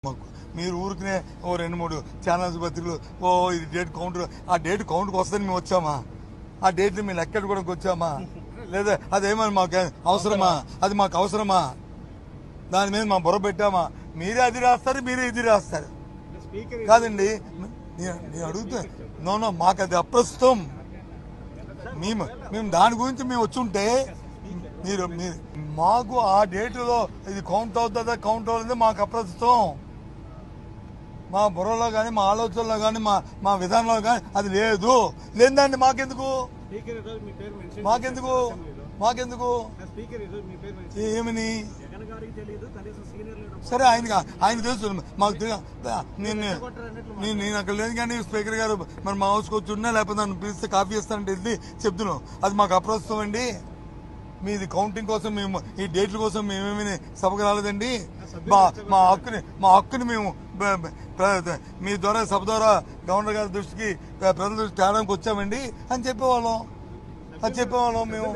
మాకు మీరు ఊరికినే ఓ 2-3 ఛానల్స్ పత్రికలు ఇది డేట్ కౌంటర్, ఆ డేట్ కౌంట్కి వస్తుందని మేము వచ్చామా? ఆ డేట్ని మేము లెక్క కూడా వచ్చామా? లేదా అదేమని మాకు అవసరమా? అది మాకు అవసరమా? దాని మీద మా బుర్ర పెట్టామా? మీరే అది రాస్తారు, మీరే ఇది రాస్తారు కాదండి. నేను అడుగుతా, నో మాకు అది అప్రస్తుతం. మేము దాని గురించి మేము వచ్చి ఉంటే మీరు మాకు ఆ డేట్లో ఇది కౌంట్ అవుతుందా కౌంట్ అవుతుంది మాకు అప్రస్తుతం. మా బుర్రలో కానీ మా ఆలోచనలో కానీ మా విధానంలో కానీ అది లేదు. లేదండి మాకెందుకు ఏమని సరే ఆయన తెలుసు మాకు నేను అక్కడ లేదు కానీ స్పీకర్ గారు మరి మా హౌస్కి వచ్చి ఉన్నా లేకపోతే నన్ను పిలిస్తే కాఫీ ఇస్తానంటే వెళ్ళి చెప్తున్నాం. అది మాకు అప్రస్తుతం అండి. మీది కౌంటింగ్ కోసం మేము ఈ డేట్ల కోసం మేమేమి సభకు రాలేదండి. మా హక్కుని మేము మీ ద్వారా సభ ద్వారా గవర్నర్ గారి దృష్టికి ప్రజల దృష్టికి తేడానికి వచ్చామండి అని చెప్పేవాళ్ళం మేము.